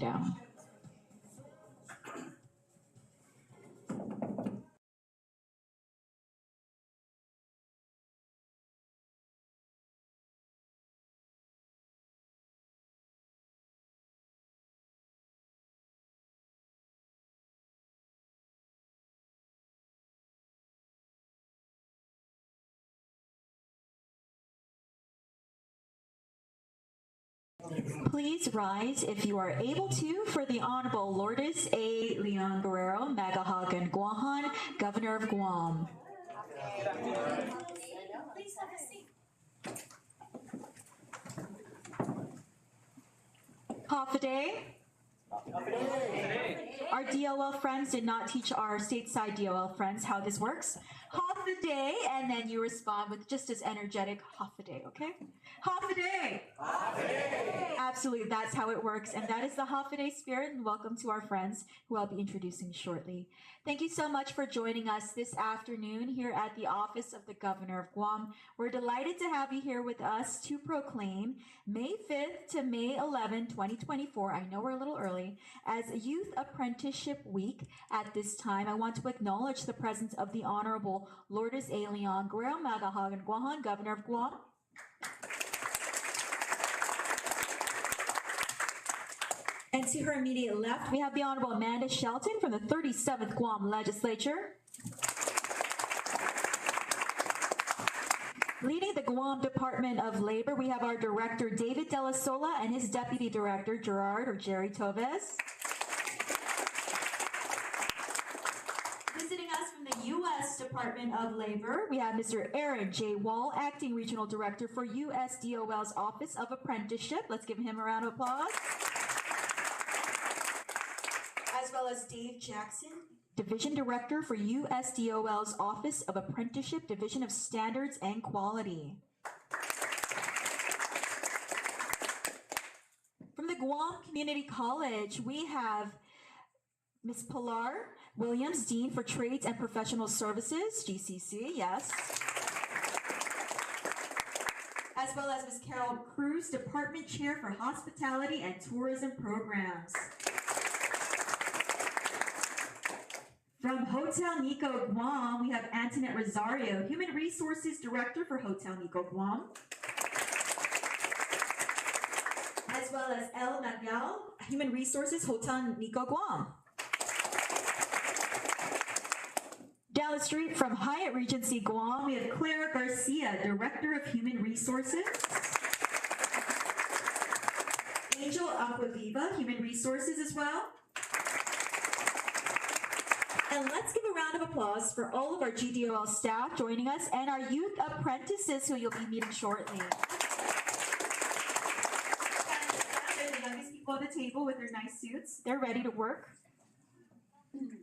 down. Please rise if you are able to for the Honorable Lourdes A. Leon Guerrero, Magahagan Guahan, Governor of Guam. Please have a seat. Hafaday. Our DOL friends did not teach our stateside DOL friends how this works. Half a day, and then you respond with just as energetic half a day, okay? Half a day. Half a day. Absolutely, that's how it works, and that is the half a day spirit, and welcome to our friends who I'll be introducing shortly. Thank you so much for joining us this afternoon here at the Office of the Governor of Guam. We're delighted to have you here with us to proclaim May 5th to May 11, 2024, I know we're a little early, as Youth Apprenticeship Week. At this time, I want to acknowledge the presence of the Honorable Lourdes A. Leon Guerrero Magahagan Guahan, Governor of Guam. And to her immediate left, we have the Honorable Amanda Shelton from the 37th Guam Legislature. Leading the Guam Department of Labor, we have our Director David De La Sola and his Deputy Director Jerry Toves. Visiting us from the U.S. Department of Labor, we have Mr. Aaron J. Wall, Acting Regional Director for USDOL's Office of Apprenticeship. Let's give him a round of applause. As well as Dave Jackson, Division Director for USDOL's Office of Apprenticeship, Division of Standards and Quality. From the Guam Community College, we have Ms. Pilar Williams, Dean for Trades and Professional Services, GCC, yes. As well as Ms. Carol Cruz, Department Chair for Hospitality and Tourism Programs. From Hotel Nico Guam, we have Antoinette Rosario, Human Resources Director for Hotel Nico Guam. As well as El Nagyal, Human Resources, Hotel Nico Guam. Down the street from Hyatt Regency Guam, we have Clara Garcia, Director of Human Resources. Angel Aquaviva, Human Resources as well. And let's give a round of applause for all of our GDOL staff joining us and our youth apprentices who you'll be meeting shortly. They're the youngest people at the table with their nice suits. They're ready to work.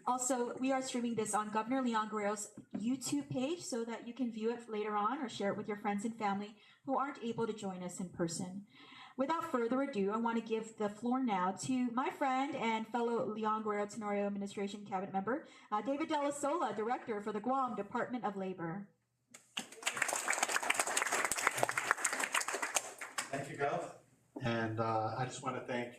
Also, we are streaming this on Governor Leon Guerrero's YouTube page so that you can view it later on or share it with your friends and family who aren't able to join us in person. Without further ado, I want to give the floor now to my friend and fellow Leon Guerrero Tenorio Administration Cabinet Member, David De La Sola, Director for the Guam Department of Labor. Thank you, Gov. And I just want to thank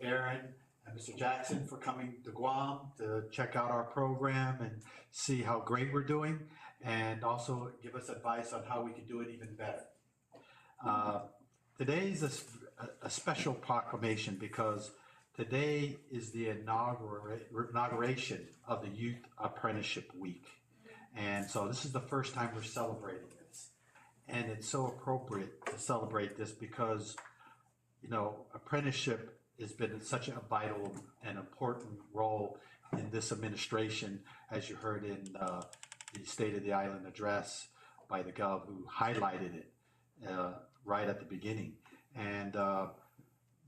Aaron and Mr. Jackson for coming to Guam to check out our program and see how great we're doing, and also give us advice on how we can do it even better. Today's a special proclamation because today is the inauguration of the Youth Apprenticeship Week. And so this is the first time we're celebrating this. And it's so appropriate to celebrate this because, you know, apprenticeship has been such a vital and important role in this administration, as you heard in the State of the Island address by the Gov, who highlighted it right at the beginning. And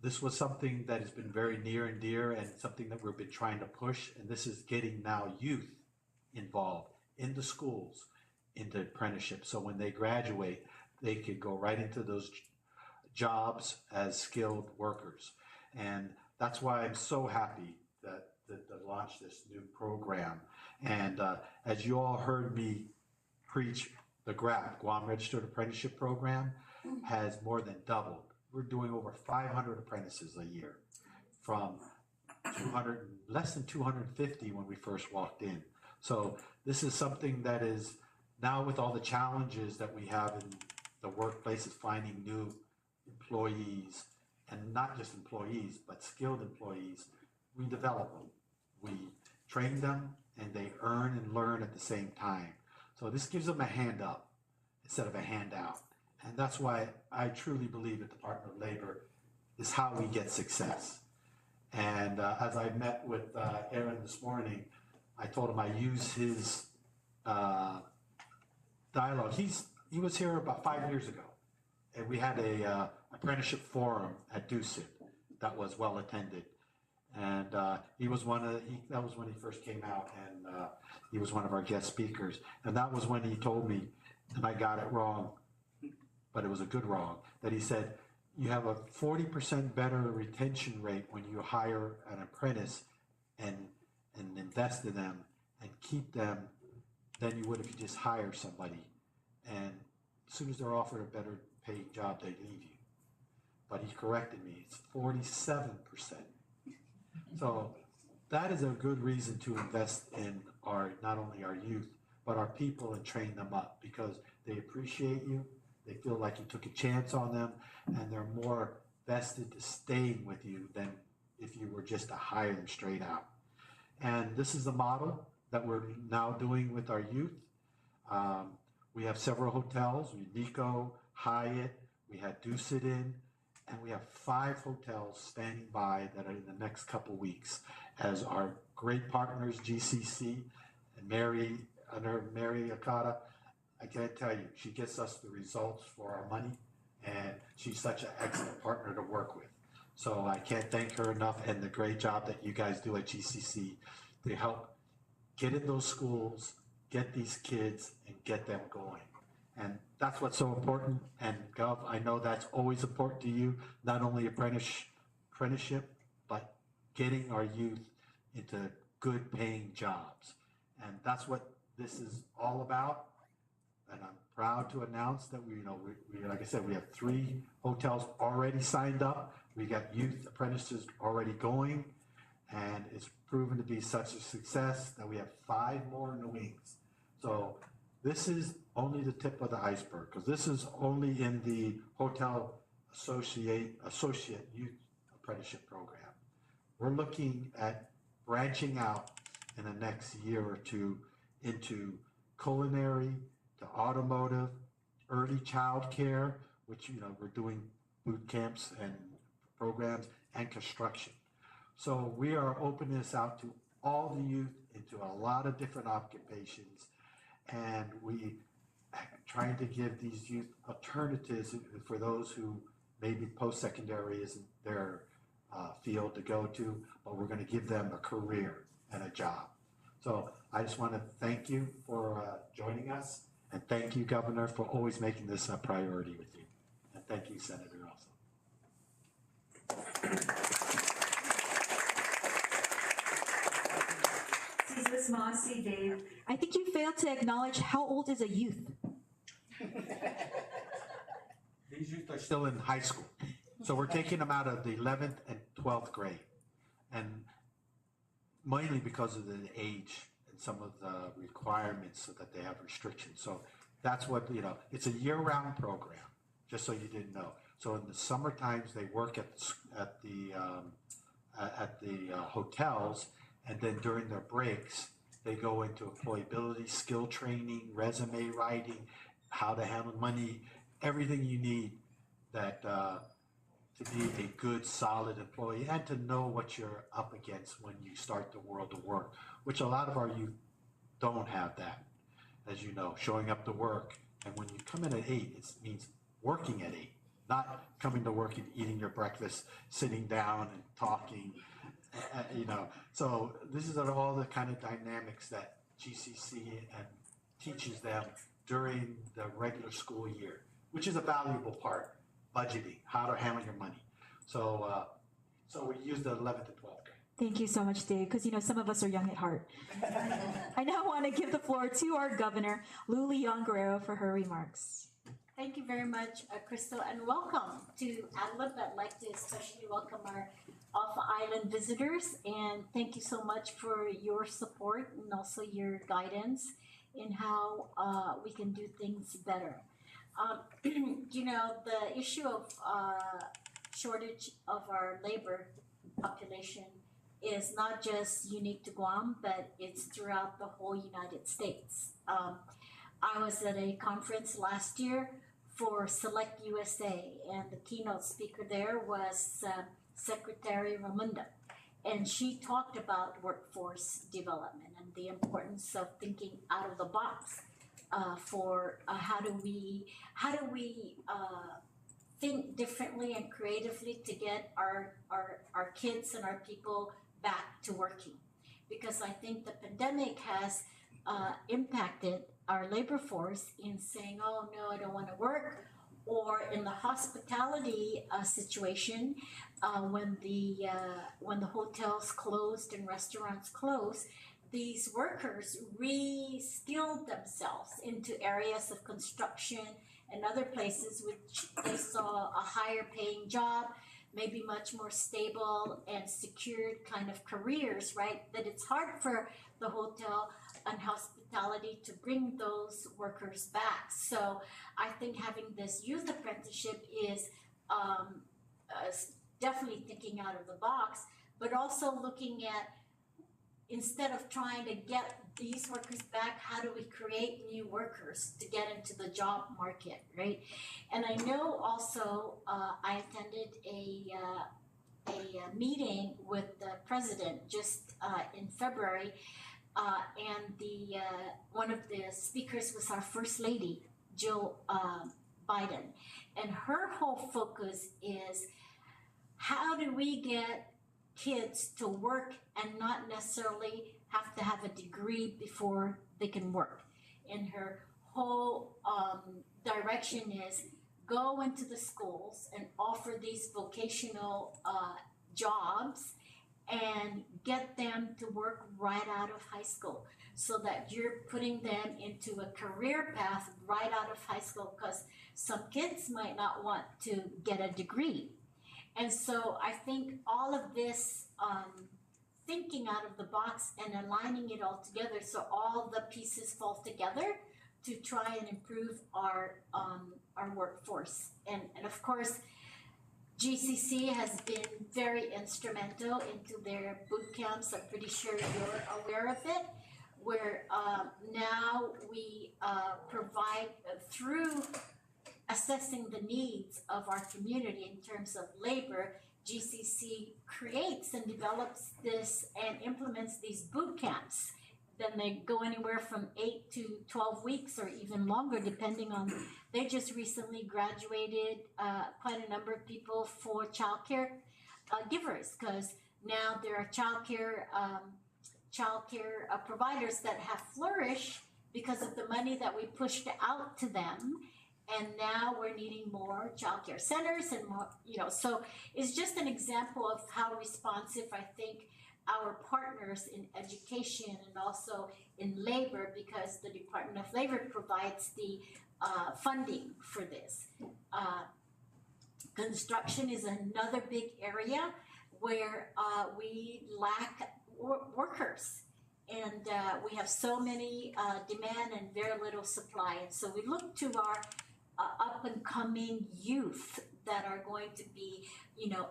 this was something that has been very near and dear and something that we've been trying to push. And this is getting now youth involved in the schools, into apprenticeship. So when they graduate, they could go right into those jobs as skilled workers. And that's why I'm so happy that to launch this new program. And as you all heard me preach, the GRAP, Guam Registered Apprenticeship Program, has more than doubled. We're doing over 500 apprentices a year from 200, less than 250 when we first walked in. So this is something that is now, with all the challenges that we have in the workplace, is finding new employees, and not just employees, but skilled employees. We develop them, we train them, and they earn and learn at the same time. So this gives them a hand up instead of a handout. And that's why I truly believe the Department of Labor is how we get success. And as I met with Aaron this morning, I told him I use his dialogue. He was here about 5 years ago, and we had a apprenticeship forum at Dusit that was well attended. And he was that was when he first came out, and he was one of our guest speakers. And that was when he told me, and I got it wrong, but it was a good wrong, that he said, you have a 40% better retention rate when you hire an apprentice and invest in them and keep them than you would if you just hire somebody. And as soon as they're offered a better paying job, they leave you. But he corrected me, it's 47%. So that is a good reason to invest in not only our youth, but our people, and train them up, because they appreciate you. They feel like you took a chance on them, and they're more vested to staying with you than if you were just to hire them straight out. And this is the model that we're now doing with our youth. We have several hotels, Nico, Hyatt, we had Dusit Inn, and we have 5 hotels standing by that are in the next couple weeks as our great partners, GCC and Mary Akata. I can't tell you, she gets us the results for our money, and she's such an excellent partner to work with. So I can't thank her enough, and the great job that you guys do at GCC to help get in those schools, get these kids, and get them going. And that's what's so important. And Gov, I know that's always important to you, not only apprenticeship, but getting our youth into good paying jobs. And that's what this is all about. And I'm proud to announce that we like I said, we have 3 hotels already signed up. We got youth apprentices already going, and it's proven to be such a success that we have 5 more in the wings. So this is only the tip of the iceberg, because this is only in the Hotel Associate Youth Apprenticeship Program. We're looking at branching out in the next year or two into culinary, to automotive, early child care, which we're doing boot camps and programs, and construction. So we are opening this out to all the youth into a lot of different occupations, and we trying to give these youth alternatives for those who maybe post-secondary isn't their field to go to, but we're going to give them a career and a job. So I just want to thank you for joining us, and thank you, Governor, for always making this a priority with you. And thank you, Senator, also. Ms. Mossy, Dave, I think you failed to acknowledge how old is a youth. These youth are still in high school. So we're taking them out of the 11th and 12th grade. And mainly because of the age and some of the requirements, so that they have restrictions. So that's what, it's a year-round program, just so you didn't know. So in the summer times, they work at the hotels, and then during their breaks, they go into employability, skill training, resume writing, how to handle money, everything you need that to be a good, solid employee, and to know what you're up against when you start the world of work, which a lot of our youth don't have that, as you know, showing up to work. And when you come in at 8, it means working at 8, not coming to work and eating your breakfast, sitting down and talking, So this is all the kind of dynamics that GCC and teaches them during the regular school year, which is a valuable part, budgeting, how to handle your money. So we use the 11th and 12th grade. Thank you so much, Dave, because some of us are young at heart. I now want to give the floor to our governor, Lou Leon Guerrero, for her remarks. Thank you very much, Crystal, and welcome to Adelup. I'd like to especially welcome our off-island visitors, and thank you so much for your support and also your guidance in how we can do things better. The issue of shortage of our labor population is not just unique to Guam, but it's throughout the whole United States. I was at a conference last year for Select USA, and the keynote speaker there was Secretary Ramunda, and she talked about workforce development and the importance of thinking out of the box for how do we think differently and creatively to get our kids and our people back to working, because I think the pandemic has impacted our labor force in saying, oh no, I don't want to work, or in the hospitality situation, when the hotels closed and restaurants closed, these workers re-skilled themselves into areas of construction and other places which they saw a higher paying job, maybe much more stable and secured kind of careers, right? That it's hard for the hotel and hospitality to bring those workers back. So I think having this youth apprenticeship is definitely thinking out of the box, but also looking at, instead of trying to get these workers back, how do we create new workers to get into the job market, right? And I know also I attended a meeting with the president just in February, and one of the speakers was our First Lady, Jill Biden, and her whole focus is how do we get kids to work and not necessarily have to have a degree before they can work. And her whole direction is go into the schools and offer these vocational jobs and get them to work right out of high school, so that you're putting them into a career path right out of high school, because some kids might not want to get a degree. And so I think all of this thinking out of the box and aligning it all together so all the pieces fall together to try and improve our workforce. And of course, GCC has been very instrumental into their boot camps. I'm pretty sure you're aware of it, where now we provide through assessing the needs of our community in terms of labor. GCC creates and develops this and implements these boot camps. Then they go anywhere from 8 to 12 weeks or even longer, depending on, they just recently graduated quite a number of people for childcare givers, because now there are childcare providers that have flourished because of the money that we pushed out to them. And now we're needing more childcare centers and more, so it's just an example of how responsive I think our partners in education and also in labor, because the Department of Labor provides the funding for this. Construction is another big area where we lack workers. And we have so many demand and very little supply. And so we look to our up and coming youth that are going to be,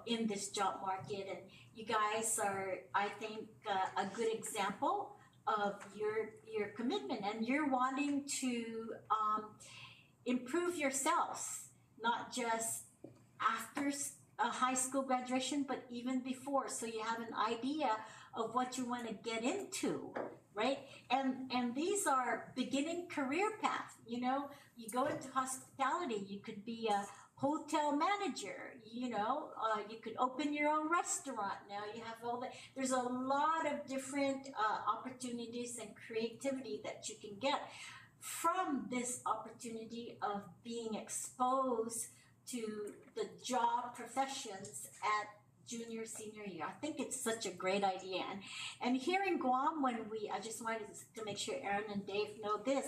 in this job market. And you guys are, I think, a good example of your commitment, and you're wanting to improve yourselves, not just after high school graduation, but even before, so you have an idea of what you want to get into, right? And these are beginning career paths. You go into hospitality, you could be a hotel manager, you could open your own restaurant. Now you have all that. There's a lot of different opportunities and creativity that you can get from this opportunity of being exposed to the job professions at junior, senior year. I think it's such a great idea. And here in Guam, I just wanted to make sure Aaron and Dave know this,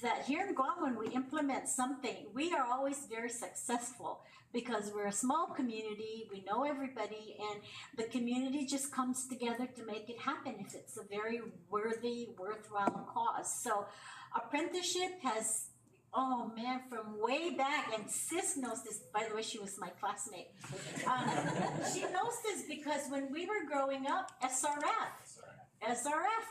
that here in Guam, when we implement something, we are always very successful because we're a small community, we know everybody, and the community just comes together to make it happen if it's a very worthwhile cause. So apprenticeship has, oh man, from way back, and Sis knows this, by the way, she was my classmate. She knows this because when we were growing up, SRF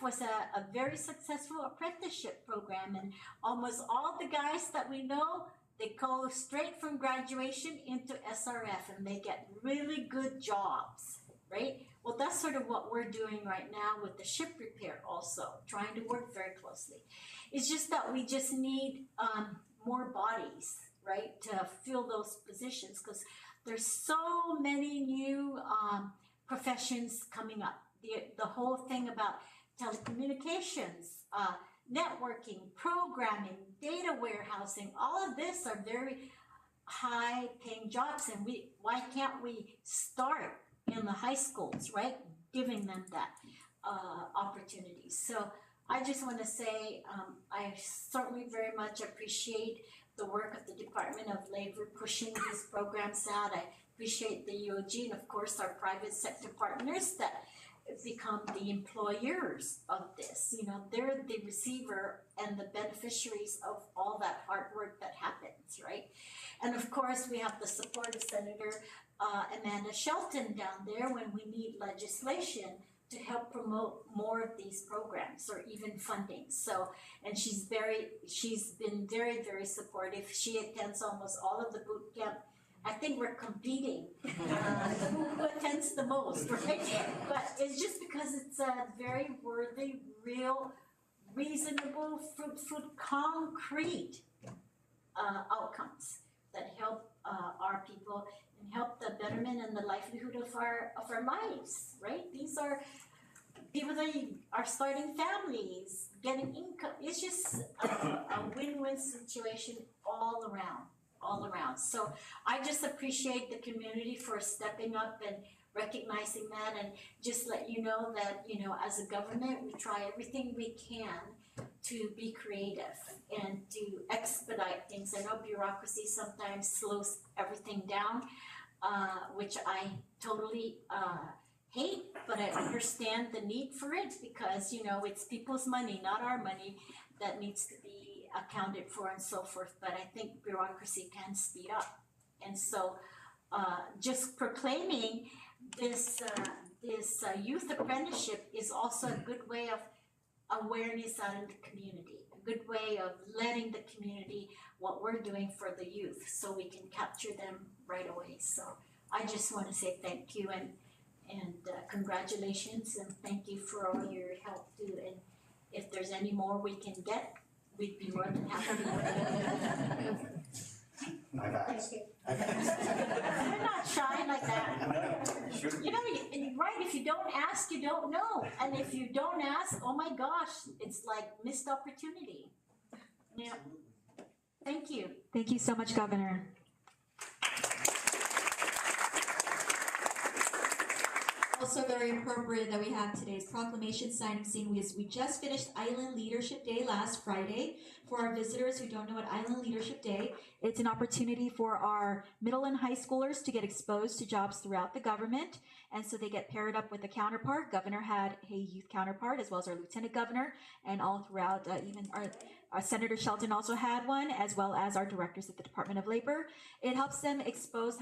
was a very successful apprenticeship program, and almost all the guys that we know, they go straight from graduation into SRF and they get really good jobs, right? Well, that's sort of what we're doing right now with the ship repair also, trying to work very closely. It's just that we just need more bodies, right, to fill those positions because there's so many new professions coming up. The whole thing about telecommunications, networking, programming, data warehousing, all of this are very high paying jobs, and why can't we start in the high schools, right, giving them that opportunity. So I just want to say I certainly very much appreciate the work of the Department of Labor pushing these programs out. I appreciate the UOG and of course our private sector partners that become the employers of this. You know, they're the receiver and the beneficiaries of all that hard work that happens, right? And of course, we have the support of Senator Amanda Shelton down there when we need legislation to help promote more of these programs or even funding. So, and she's been very, very supportive. She attends almost all of the boot camp. I think we're competing who attends the most, right? But it's just because it's a very worthy, real, reasonable, fruitful, concrete outcomes that help our people and help the betterment and the livelihood of our lives, right? These are people that are starting families, getting income. It's just a win-win situation all around. So I just appreciate the community for stepping up and recognizing that, and just let you know that, you know, as a government, we try everything we can to be creative and to expedite things. I know bureaucracy sometimes slows everything down, which I totally hate, but I understand the need for it because, you know, it's people's money, not our money, that needs to be accounted for and so forth. But I think bureaucracy can speed up. And so just proclaiming this youth apprenticeship is also a good way of awareness out in the community, a good way of letting the community what we're doing for the youth so we can capture them right away. So I just want to say thank you and congratulations, and thank you for all your help too. And if there's any more we can get, we'd be more than happy. I've asked. You're not shy like that. You know, right, if you don't ask, you don't know. And if you don't ask, oh my gosh, it's like missed opportunity. Yeah. Thank you. Thank you so much, Governor. Also very appropriate that we have today's proclamation signing scene. We just finished Island Leadership Day last Friday. For our visitors who don't know what Island Leadership Day, it's an opportunity for our middle and high schoolers to get exposed to jobs throughout the government. And so they get paired up with a counterpart. Governor had a youth counterpart, as well as our lieutenant governor, and all throughout, even our Senator Shelton also had one, as well as our directors at the Department of Labor. It helps expose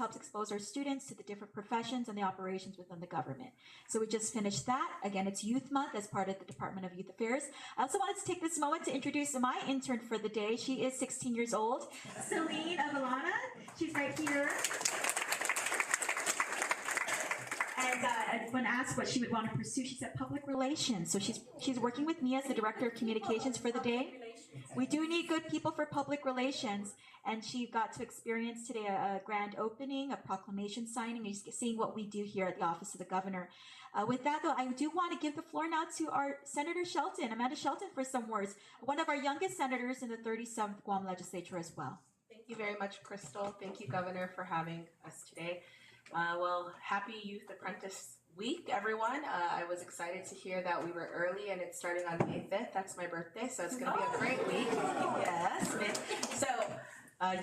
our students to the different professions and the operations within the government. So we just finished that. Again, it's Youth Month as part of the Department of Youth Affairs. I also wanted to take this moment to introduce my intern for the day. She is 16 years old, Celine Avalana. She's right here. And when asked what she would want to pursue, she said public relations. So she's working with me as the Director of Communications for the day. We do need good people for public relations, and she got to experience today a grand opening, a proclamation signing, and seeing what we do here at the Office of the Governor. With that, though, I do want to give the floor now to our Senator Shelton, Amanda Shelton, for some words. One of our youngest senators in the 37th Guam Legislature as well. Thank you very much, Crystal. Thank you, Governor, for having us today. Happy Youth Apprentice Week, everyone. I was excited to hear that we were early and it's starting on May 5th. That's my birthday, so it's going to be a great week. Yes. So,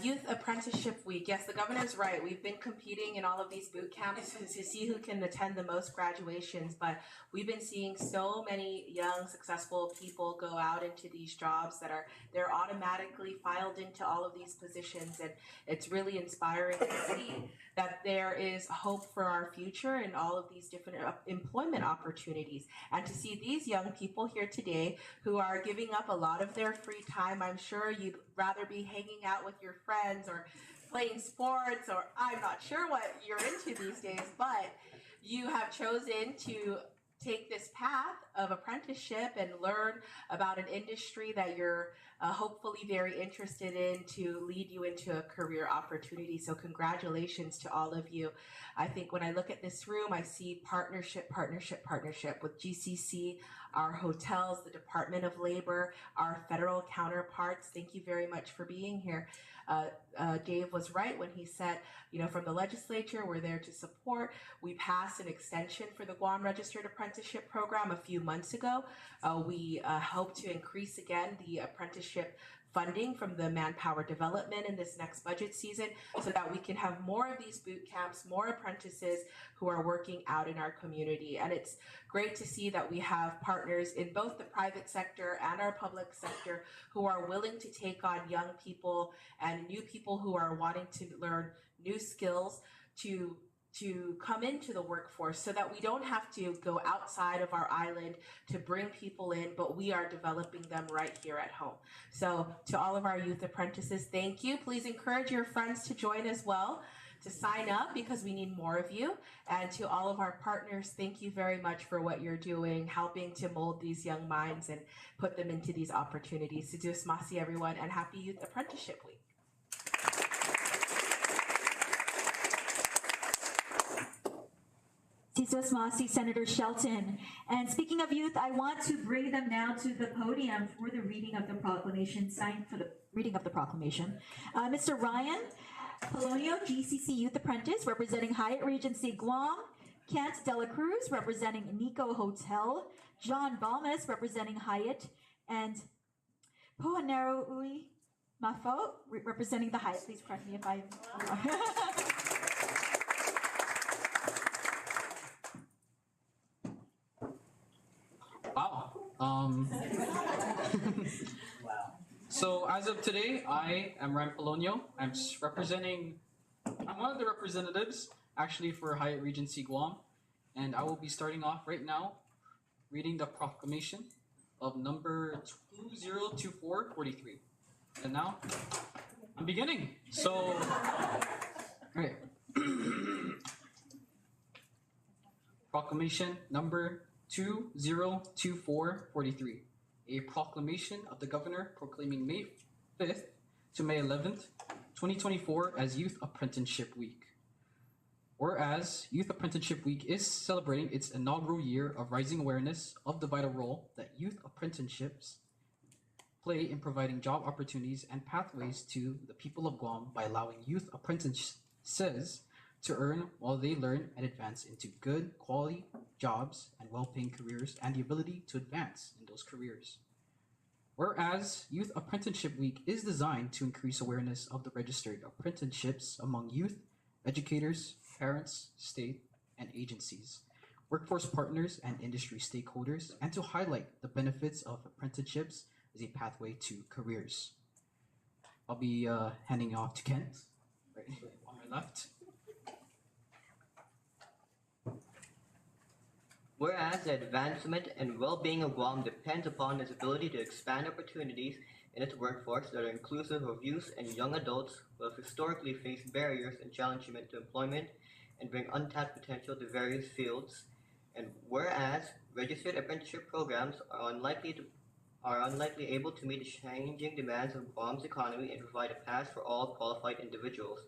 Youth Apprenticeship Week. Yes, the governor's right. We've been competing in all of these boot camps to see who can attend the most graduations, but we've been seeing so many young, successful people go out into these jobs that they're automatically filed into all of these positions, and it's really inspiring to see that there is hope for our future and all of these different employment opportunities. And to see these young people here today who are giving up a lot of their free time, I'm sure you'd rather be hanging out with your friends or playing sports, or I'm not sure what you're into these days, but you have chosen to take this path of apprenticeship and learn about an industry that you're hopefully very interested in to lead you into a career opportunity. So congratulations to all of you. I think when I look at this room, I see partnership with GCC, our hotels, the Department of Labor, our federal counterparts. Thank you very much for being here. Dave was right when he said, from the legislature, we're there to support. We passed an extension for the Guam Registered Apprenticeship Program a few months ago. We hope to increase again the apprenticeship funding from the manpower development in this next budget season so that we can have more of these boot camps, more apprentices who are working out in our community. And it's great to see that we have partners in both the private sector and our public sector who are willing to take on young people and new people who are wanting to learn new skills to come into the workforce so that we don't have to go outside of our island to bring people in, but we are developing them right here at home. So to all of our youth apprentices, thank you. Please encourage your friends to join as well, to sign up because we need more of you. And to all of our partners, thank you very much for what you're doing, helping to mold these young minds and put them into these opportunities. Sidus Masi, everyone, and happy Youth Apprenticeship Week. Tisos Masi, Senator Shelton. And speaking of youth, I want to bring them now to the podium for the reading of the proclamation, signed for the reading of the proclamation. Mr. Ryan Polonio, GCC Youth Apprentice, representing Hyatt Regency Guam. Kent Dela Cruz, representing Nico Hotel. John Balmas, representing Hyatt. And Pohanarui Mafo, representing the Hyatt. Please correct me if I... Wow. So as of today, I am Ryan Polonio. I'm one of the representatives actually for Hyatt Regency Guam, and I will be starting off right now reading the proclamation of number 202443. And now I'm beginning. So, right. Proclamation number 202443, a proclamation of the governor proclaiming May 5th to May 11th, 2024 as Youth Apprenticeship Week. Whereas Youth Apprenticeship Week is celebrating its inaugural year of raising awareness of the vital role that youth apprenticeships play in providing job opportunities and pathways to the people of Guam by allowing youth apprentices to earn while they learn and advance into good quality jobs and well-paying careers and the ability to advance in those careers. Whereas Youth Apprenticeship Week is designed to increase awareness of the registered apprenticeships among youth, educators, parents, state, and agencies, workforce partners, and industry stakeholders, and to highlight the benefits of apprenticeships as a pathway to careers. I'll be handing off to Kent, right on my left. Whereas the advancement and well-being of Guam depends upon its ability to expand opportunities in its workforce that are inclusive of youth and young adults who have historically faced barriers and challenges to employment and bring untapped potential to various fields, and whereas registered apprenticeship programs are unlikely able to meet the changing demands of Guam's economy and provide a path for all qualified individuals,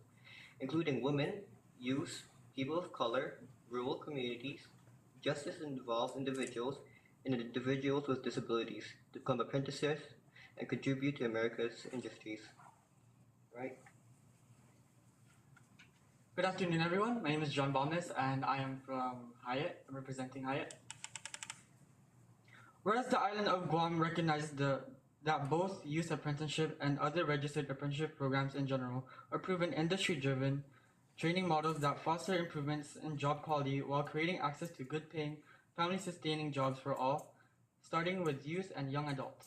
including women, youth, people of color, rural communities, justice-involved individuals, and individuals with disabilities to become apprentices and contribute to America's industries. Right? Good afternoon, everyone. My name is John Balnes, and I am from Hyatt. I'm representing Hyatt. Whereas the island of Guam recognizes that both youth apprenticeship and other registered apprenticeship programs in general are proven industry-driven, training models that foster improvements in job quality while creating access to good-paying, family-sustaining jobs for all, starting with youth and young adults.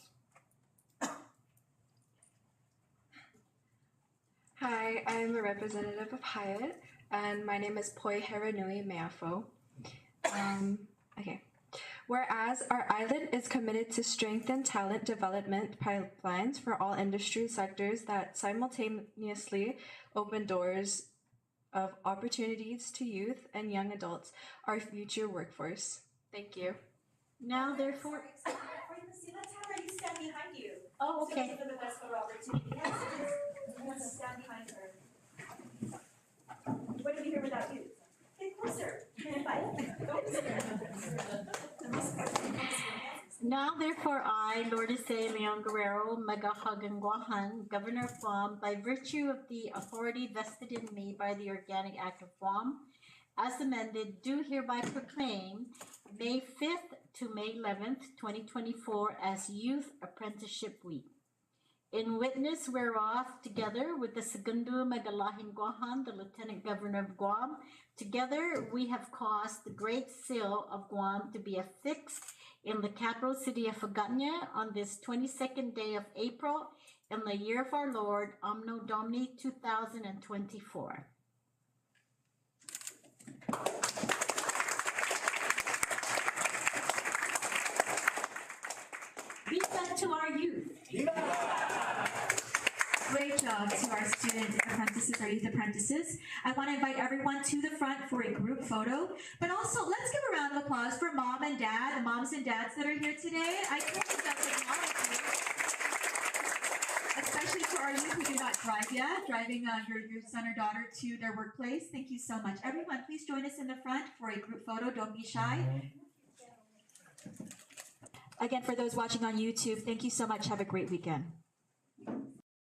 Hi, I'm a representative of Hyatt, and my name is Poi Heranui Meafo. Okay. Whereas our island is committed to strengthen talent development pipelines for all industry sectors that simultaneously open doors of opportunities to youth and young adults, our future workforce. Thank you. Now therefore, Let's have her stand behind you. oh, okay. For the best photo opportunity. Yes, stand behind her. What did we hear without you? Get closer. Now therefore I, Lourdes A. Leon Guerrero, Magahaganguahan, Governor of Guam, by virtue of the authority vested in me by the Organic Act of Guam, as amended, do hereby proclaim May 5th to May 11th, 2024 as Youth Apprenticeship Week. In witness whereof, together with the Segundo Magalahinguahan, the Lieutenant Governor of Guam, together we have caused the Great Seal of Guam to be affixed in the capital city of Faganya on this 22nd day of April in the year of our Lord, Anno Domini 2024. Be that to our youth. Great job to our student apprentices, our youth apprentices. I want to invite everyone to the front for a group photo, but also let's give a round of applause for mom and dad, the moms and dads that are here today. I can't just acknowledge you, especially for our youth who do not drive yet, driving your son or daughter to their workplace. Thank you so much. Everyone, please join us in the front for a group photo. Don't be shy. Again, for those watching on YouTube, thank you so much. Have a great weekend.